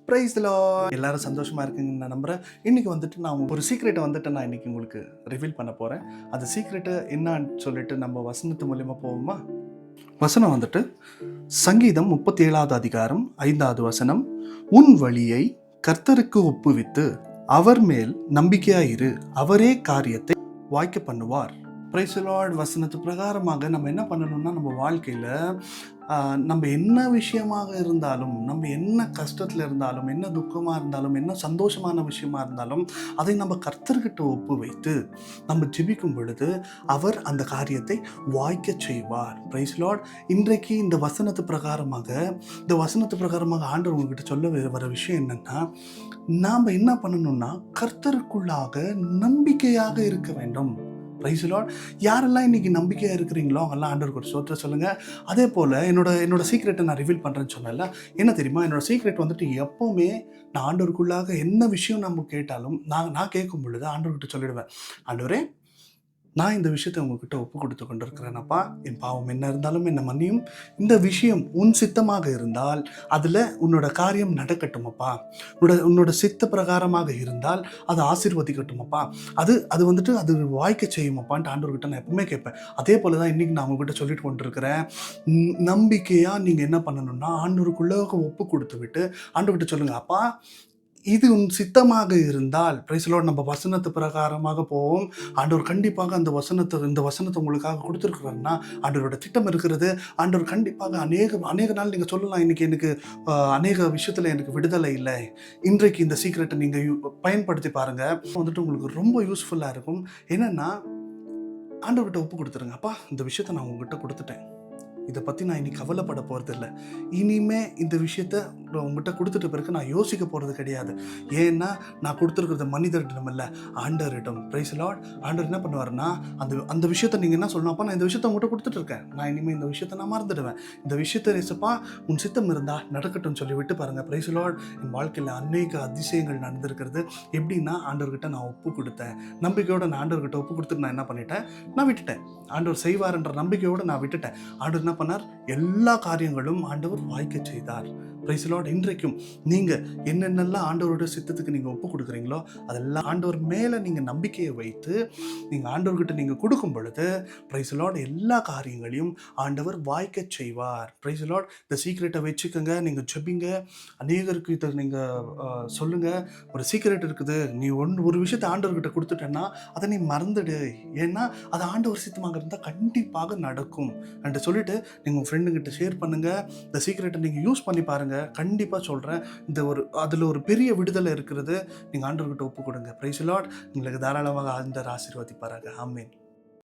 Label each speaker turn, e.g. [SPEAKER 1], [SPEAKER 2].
[SPEAKER 1] Praise the Lord. எல்லாரும் சந்தோஷமா இருக்கீங்கன்னு நான் நம்புறேன். இன்னைக்கு வந்துட்டு நான் ஒரு சீக்ரெட்டை வந்துட்டு நான் இன்னைக்கு உங்களுக்கு ரிவீல் பண்ண போறேன். அந்த சீக்ரெட்டு என்னன்னு சொல்லிட்டு நம்ம வசனத்து மூலியமா போவோமா? வசனம் வந்துட்டு சங்கீதம் 37வது அதிகாரம் 5வது வசனம். உன் வழியை கர்த்தருக்கு ஒப்புவித்து அவர் மேல் நம்பிக்கையாயிரு, அவரே காரியத்தை வாய்க்க பண்ணுவார். Praise the Lord. வசனத்து பிரகாரமாக நம்ம என்ன பண்ணணும்னா, நம்ம வாழ்க்கையில் நம்ம என்ன விஷயமாக இருந்தாலும், நம்ம என்ன கஷ்டத்தில் இருந்தாலும், என்ன துக்கமாக இருந்தாலும், என்ன சந்தோஷமான விஷயமா இருந்தாலும், அதை நம்ம கர்த்தர்கிட்ட ஒப்பு வைத்து நம்ம ஜெபிக்கும் பொழுது அவர் அந்த காரியத்தை வாய்க்க செய்வார். Praise Lord. இன்றைக்கு இந்த வசனத்து பிரகாரமாக ஆண்டவர் உங்ககிட்ட சொல்ல வர விஷயம் என்னன்னா, நாம் என்ன பண்ணணும்னா கர்த்தருக்குள்ளாக நம்பிக்கையாக இருக்க வேண்டும். Praise Lord. யாரெல்லாம் இன்னைக்கு நம்பிக்கையாக இருக்கிறீங்களோ அவங்கெல்லாம் ஆண்டவருக்கு ஒரு ஸ்தோத்திரம் சொல்லுங்கள். அதே போல் என்னோட சீக்ரெட்டை நான் ரிவீல் பண்ணுறேன்னு சொன்னேன்ல, என்ன தெரியுமா? என்னோட சீக்ரெட் வந்துட்டு எப்போவுமே நான் ஆண்டவருக்குள்ளாக என்ன விஷயம் நம்ம கேட்டாலும் நான் கேட்கும் பொழுது ஆண்டவர்கிட்ட சொல்லிடுவேன், ஆண்டவரே நான் இந்த விஷயத்தை உங்ககிட்ட ஒப்பு கொடுத்து கொண்டிருக்கிறேனப்பா, என் பாவம் என்ன இருந்தாலும் என்ன மன்னியும், இந்த விஷயம் உன் சித்தமாக இருந்தால் அதில் உன்னோட காரியம் நடக்கட்டுமப்பா, உன்னோட சித்த பிரகாரமாக இருந்தால் அது ஆசீர்வதிக்கட்டுமப்பா, அது வந்துட்டு அது வாய்க்க செய்யுமப்பான்ட்டு ஆண்டவர்கிட்ட நான் எப்பவுமே கேட்பேன். அதே போல தான் இன்றைக்கி நான் உங்ககிட்ட சொல்லிட்டு கொண்டிருக்கிறேன். நம்பிக்கையாக நீங்கள் என்ன பண்ணணும்னா ஆண்டவருக்குள்ளே ஒப்பு கொடுத்து விட்டு ஆண்டவர்கிட்ட சொல்லுங்கள், அப்பா இது உன் சித்தமாக இருந்தால், பிரைஸ் தி லார்ட், நம்ம வசனத்து பிரகாரமாக போவோம். ஆண்டவர் கண்டிப்பாக இந்த வசனத்தை உங்களுக்காக கொடுத்துருக்குறாருன்னா ஆண்டவரோட திட்டம் இருக்கிறது. ஆண்டவர் கண்டிப்பாக அநேக நாள் நீங்கள் சொல்லலாம், இன்னைக்கு எனக்கு அநேக விஷயத்தில் எனக்கு விடுதலை இல்லை. இன்றைக்கு இந்த சீக்ரெட்டை நீங்கள் பயன்படுத்தி பாருங்கள். வந்துட்டு உங்களுக்கு ரொம்ப யூஸ்ஃபுல்லாக இருக்கும். என்னென்னா, ஆண்டவர்கிட்ட ஒப்பு கொடுத்துருங்க. அப்பா இந்த விஷயத்தை நான் உங்ககிட்ட கொடுத்துட்டேன், இதை பற்றி நான் இன்னைக்கு கவலைப்பட போகிறதில்ல. இனிமே இந்த விஷயத்த உங்கள்கிட்ட கொடுத்துட்ட பிறகு நான் யோசிக்க போகிறது கிடையாது. ஏன்னா நான் கொடுத்துருக்கிறது மனிதரிடம் இல்லை, ஆண்டவரிடம். Praise the Lord. ஆண்டவர் என்ன பண்ணுவாருன்னா, அந்த விஷயத்த நீங்கள் என்ன சொல்லணும்ப்பா, நான் இந்த விஷயத்த உங்கள்கிட்ட கொடுத்துட்ருக்கேன், நான் இனிமேல் இந்த விஷயத்தை நான் மறந்துடுவேன், இந்த விஷயத்தை ரேசப்பா உன் சித்தம் இருந்தால் நடக்கட்டும் சொல்லி விட்டு பாருங்கள். Praise the Lord. என் வாழ்க்கையில் அநேக அதிசயங்கள் நடந்திருக்கிறது. எப்படின்னா, ஆண்டவர்கிட்ட நான் ஒப்பு கொடுத்தேன், நம்பிக்கையோடு நான் ஆண்டவர்கிட்ட ஒப்பு கொடுத்துட்டு நான் என்ன பண்ணிட்டேன், நான் விட்டுட்டேன். ஆண்டவர் செய்வார்ன்ற நம்பிக்கையோடு நான் விட்டுட்டேன். ஆண்டவர் என்ன பண்ணார், எல்லா காரியங்களும் ஆண்டவர் வாய்க்க செய்தார். Praise the Lord. இன்றைக்கும் நீங்கள் என்னென்னலாம் ஆண்டவரோட சித்தத்துக்கு நீங்கள் ஒப்பு கொடுக்குறீங்களோ அதெல்லாம் ஆண்டவர் மேலே நீங்கள் நம்பிக்கையை வைத்து நீங்கள் ஆண்டவர்கிட்ட நீங்கள் கொடுக்கும் பொழுது, பிரைஸ் தி லார்ட், எல்லா காரியங்களையும் ஆண்டவர் வாய்க்க செய்வார். Praise the Lord. இந்த சீக்ரெட்டை வச்சுக்கோங்க, நீங்கள் ஜெபிங்க, அநேகருக்கு இதை நீங்கள் சொல்லுங்கள். ஒரு சீக்ரெட் இருக்குது, நீ ஒரு விஷயத்தை ஆண்டவர்கிட்ட கொடுத்துட்டேன்னா அதை நீ மறந்துடு, ஏன்னா அது ஆண்டவர் சித்தமாக இருந்தால் கண்டிப்பாக நடக்கும் என்று சொல்லிட்டு நீங்கள் உங்கள் ஃப்ரெண்டுங்கிட்ட ஷேர் பண்ணுங்கள். இந்த சீக்ரெட்டை நீங்கள் யூஸ் பண்ணி பாருங்கள். கண்டிப்பாக சொல்கிறேன், அதில் ஒரு பெரிய விடுதலை இருக்கிறது. நீங்கள் ஆண்டவர்கிட்ட ஒப்பு கொடுங்க. Praise the Lord. உங்களுக்கு தாராளமாக ஆண்டவர் ஆசீர்வதிப்பாராக. ஆமென்.